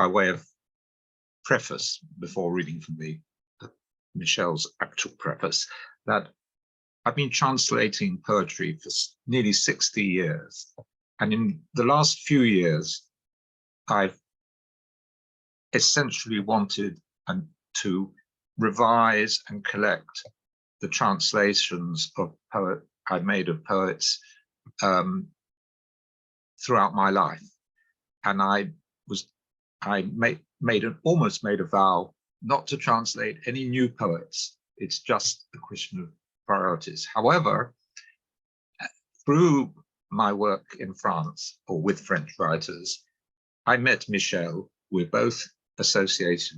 by way of preface, before reading from Michèle's actual preface, that I've been translating poetry for nearly 60 years. And in the last few years, I've essentially wanted to revise and collect the translations of I made of poets throughout my life. And almost made a vow not to translate any new poets. It's just a question of priorities. However, through my work in France, or with French writers, I met Michèle. We're both associated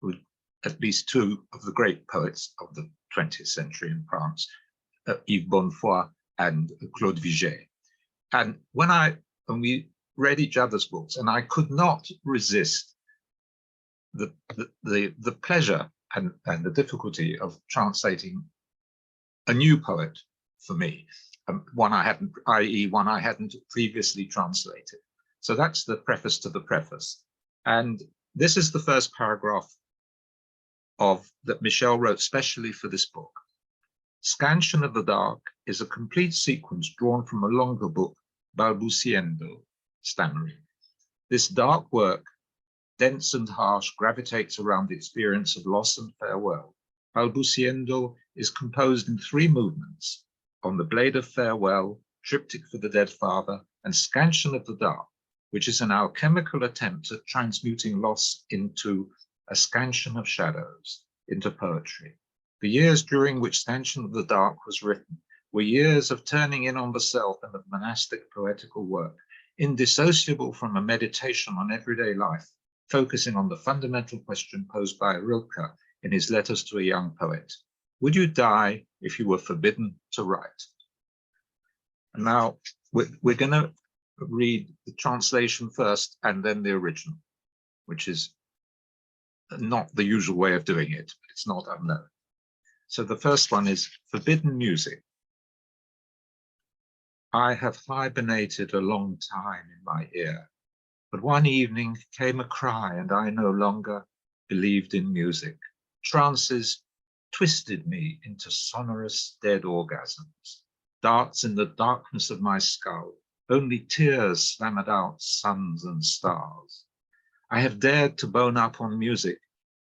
with at least two of the great poets of the 20th century in France, Yves Bonnefoy and Claude Vigée. And when we read each other's books, and I could not resist the pleasure and the difficulty of translating a new poet for me, one I hadn't, i.e. one I hadn't previously translated. So that's the preface to the preface. And this is the first paragraph that Michèle wrote specially for this book. Scansion of the Dark is a complete sequence drawn from a longer book, Balbuciendo, stammering. This dark work, dense and harsh, gravitates around the experience of loss and farewell. Balbuciendo is composed in 3 movements: On the Blade of Farewell, Triptych for the Dead Father, and Scansion of the Dark, which is an alchemical attempt at transmuting loss into a scansion of shadows, into poetry. The years during which Scansion of the Dark was written were years of turning in on the self and of monastic poetical work, indissociable from a meditation on everyday life, focusing on the fundamental question posed by Rilke in his Letters to a Young Poet. Would you die if you were forbidden to write? And now we're going to read the translation first and then the original, which is not the usual way of doing it, but it's not unknown. So the first one is Forbidden Music. I have hibernated a long time in my ear, but one evening came a cry and I no longer believed in music. Trances twisted me into sonorous dead orgasms, darts in the darkness of my skull, only tears slammered out suns and stars. I have dared to bone up on music,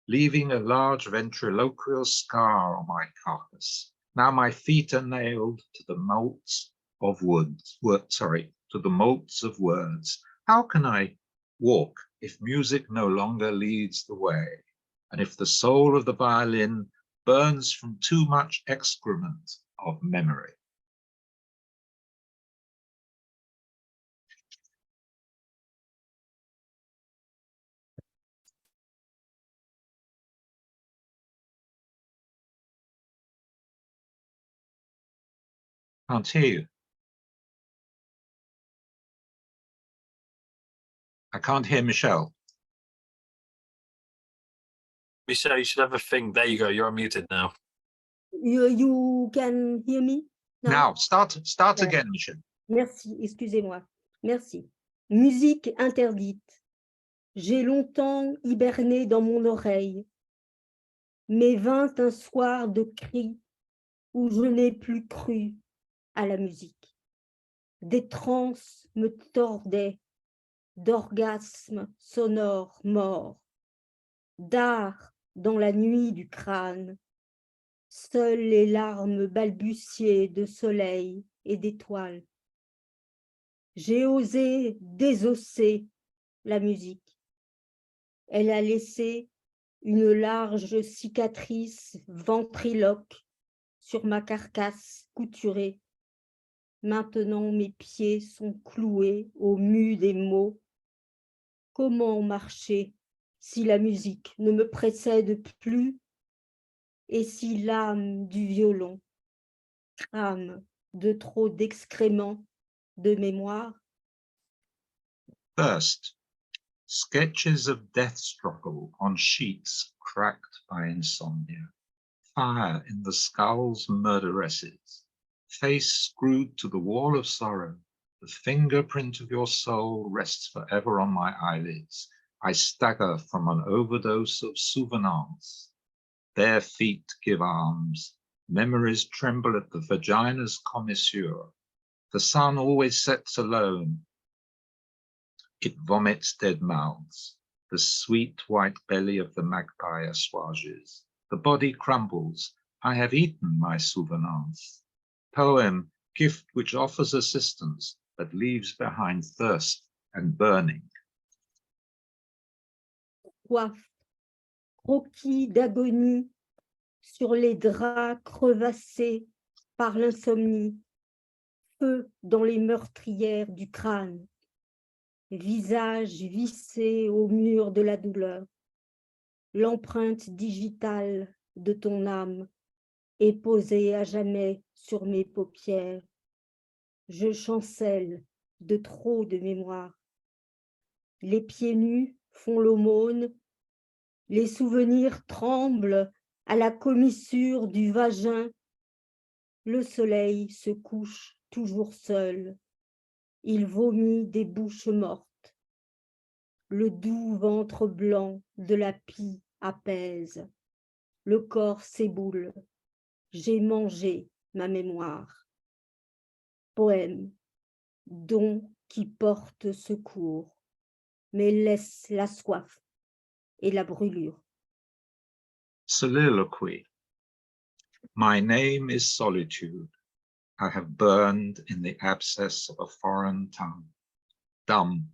leaving a large ventriloquial scar on my carcass. Now my feet are nailed to the molds of to the molds of words. How can I walk if music no longer leads the way, and if the soul of the violin burns from too much excrement of memory? Can't hear you. I can't hear Michèle. Michèle, you should have a thing. There you go. You're unmuted now. You can hear me? Now, start again, Michèle. Merci, excusez-moi. Merci. Musique interdite. J'ai longtemps hiberné dans mon oreille, mais vint un soir de cris où je n'ai plus cru à la musique. Des transes me tordaient, d'orgasmes sonores morts, d'art dans la nuit du crâne, seules les larmes balbutiées de soleil et d'étoiles. J'ai osé désosser la musique. Elle a laissé une large cicatrice ventriloque sur ma carcasse couturée. Maintenant mes pieds sont cloués au mu des mots. Comment marcher si la musique ne me précède plus et si l'âme du violon crame de trop d'excréments de mémoire? First, sketches of death struggle on sheets cracked by insomnia, fire in the skull's murderesses, face screwed to the wall of sorrow, the fingerprint of your soul rests forever on my eyelids. I stagger from an overdose of souvenance. Bare feet give alms. Memories tremble at the vagina's commissure. The sun always sets alone. It vomits dead mouths. The sweet white belly of the magpie assuages. The body crumbles. I have eaten my souvenance. Poem, gift which offers assistance, but leaves behind thirst and burning. Soif, croquis d'agonie sur les draps crevassés par l'insomnie, feu dans les meurtrières du crâne, visage vissé au mur de la douleur, l'empreinte digitale de ton âme est posée à jamais sur mes paupières. Je chancelle de trop de mémoire. Les pieds nus font l'aumône, les souvenirs tremblent à la commissure du vagin. Le soleil se couche toujours seul. Il vomit des bouches mortes. Le doux ventre blanc de la pie apaise. Le corps s'éboule. J'ai mangé ma mémoire. Poème, don qui porte secours, mais laisse la soif et la brûlure. Soliloquy. My name is solitude. I have burned in the abscess of a foreign tongue. Dumb.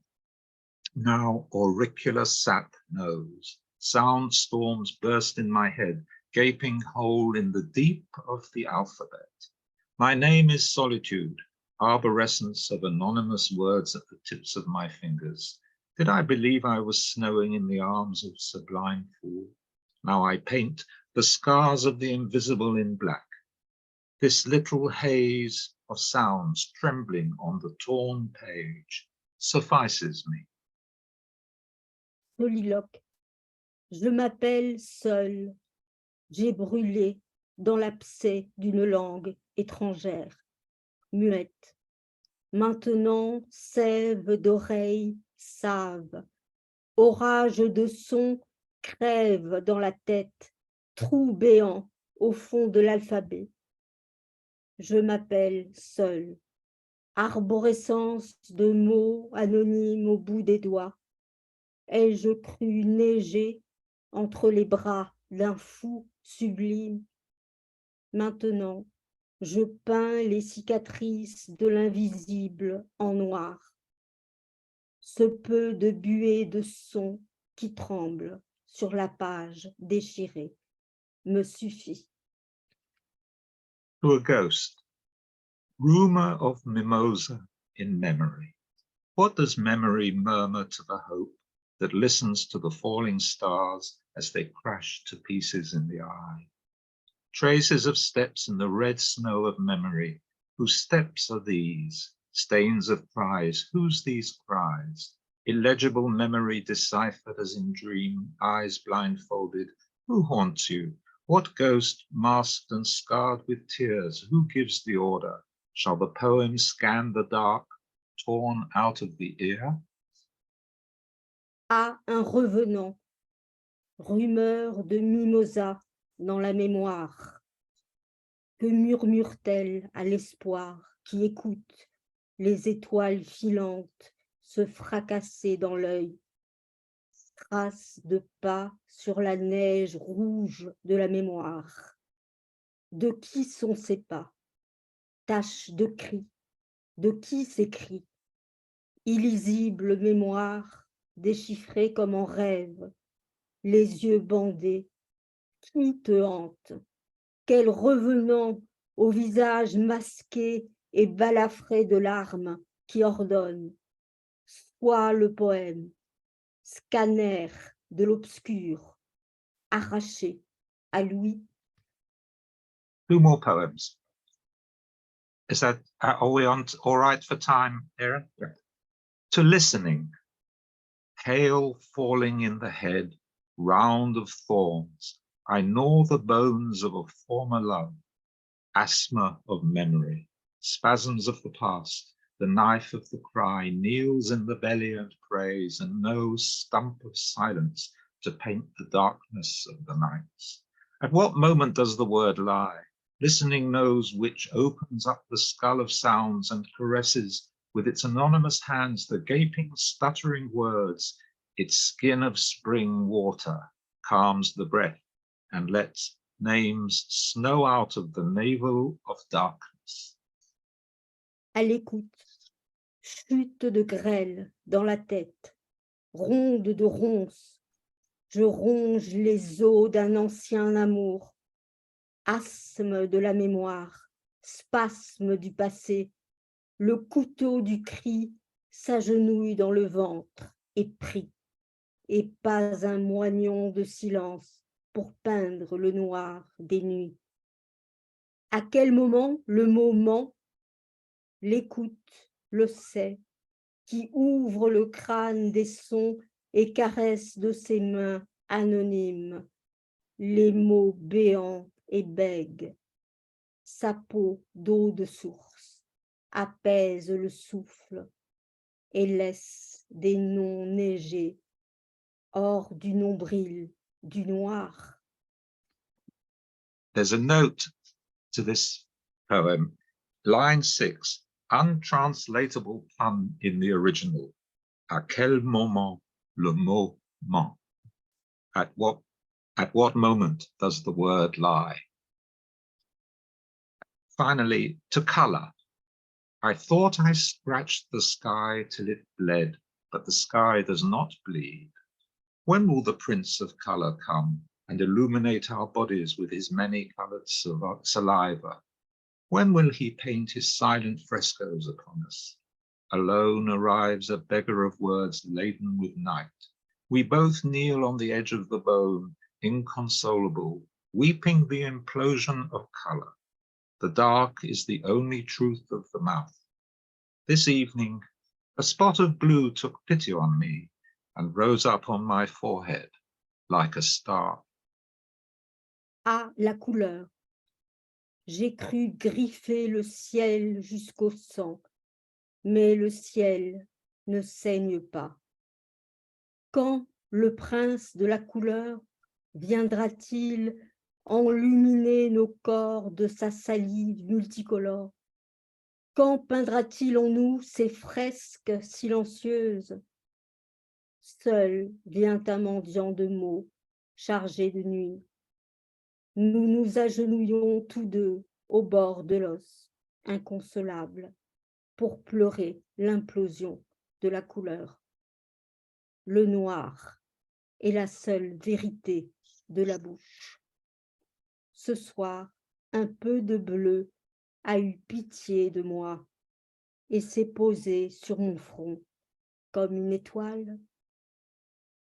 Now auricular sap knows. Sound storms burst in my head, gaping hole in the deep of the alphabet. My name is solitude, arborescence of anonymous words at the tips of my fingers. Did I believe I was snowing in the arms of sublime fool? Now I paint the scars of the invisible in black. This little haze of sounds trembling on the torn page suffices me. Soliloque. Je m'appelle seul. J'ai brûlé dans l'abcès d'une langue étrangère, muette. Maintenant, sève d'oreilles save. Orage de sons crève dans la tête, trou béant au fond de l'alphabet. Je m'appelle seul. Arborescence de mots anonymes au bout des doigts. Ai-je cru neiger entre les bras d'un fou sublime? Maintenant, je peins les cicatrices de l'invisible en noir. Ce peu de buée de son qui tremble sur la page déchirée me suffit. To a ghost. Rumor of mimosa in memory. What does memory murmur to the hope that listens to the falling stars as they crash to pieces in the eye? Traces of steps in the red snow of memory. Whose steps are these? Stains of cries. Whose these cries? Illegible memory deciphered as in dream, eyes blindfolded. Who haunts you? What ghost, masked and scarred with tears? Who gives the order? Shall the poem scan the dark, torn out of the ear? À un revenant, rumeur de mimosa dans la mémoire. Que murmure-t-elle à l'espoir qui écoute les étoiles filantes se fracasser dans l'œil? Traces de pas sur la neige rouge de la mémoire. De qui sont ces pas? Taches de cris. De qui ces cris? Illisible mémoire, déchiffrée comme en rêve, les yeux bandés. Qui te hante? Quel revenant au visage masqué et balafré de larmes qui ordonne? Sois le poème, scanner de l'obscur, arraché à lui. Two more poems. Is that, are we on all right for time, Aaron? Yeah. To listening. Hail falling in the head, round of thorns. I gnaw the bones of a former love. Asthma of memory. Spasms of the past. the knife of the cry kneels in the belly and prays, and no stump of silence to paint the darkness of the nights. At what moment does the word lie? Listening knows which opens up the skull of sounds and caresses with its anonymous hands the gaping, stuttering words. Its skin of spring water calms the breath and lets names snow out of the navel of darkness. À l'écoute, chute de grêle dans la tête, ronde de ronces, je ronge les os d'un ancien amour, asthme de la mémoire, spasme du passé, le couteau du cri s'agenouille dans le ventre et prie, et pas un moignon de silence pour peindre le noir des nuits. À quel moment le moment, l'écoute, le sait, qui ouvre le crâne des sons et caresse de ses mains anonymes les mots béants et bègues. Sa peau d'eau de source apaise le souffle et laisse des noms neigés hors du nombril du noir. There's a note to this poem, line 6, untranslatable pun in the original. À quel moment le mot ment? At what moment does the word lie? Finally, to colour. I thought I scratched the sky till it bled, but the sky does not bleed. When will the Prince of Colour come and illuminate our bodies with his many-coloured saliva? When will he paint his silent frescoes upon us? Alone arrives a beggar of words laden with night. We both kneel on the edge of the bone, inconsolable, weeping the implosion of colour. The dark is the only truth of the mouth. This evening, a spot of blue took pity on me and rose up on my forehead like a star. À la couleur, j'ai cru griffer le ciel jusqu'au sang, mais le ciel ne saigne pas. Quand le prince de la couleur viendra-t-il enluminer nos corps de sa salive multicolore? Quand peindra-t-il en nous ces fresques silencieuses? Seul vient un mendiant de mots chargé de nuit. Nous nous agenouillons tous deux au bord de l'os, inconsolables, pour pleurer l'implosion de la couleur. Le noir est la seule vérité de la bouche. Ce soir, un peu de bleu a eu pitié de moi et s'est posé sur mon front comme une étoile.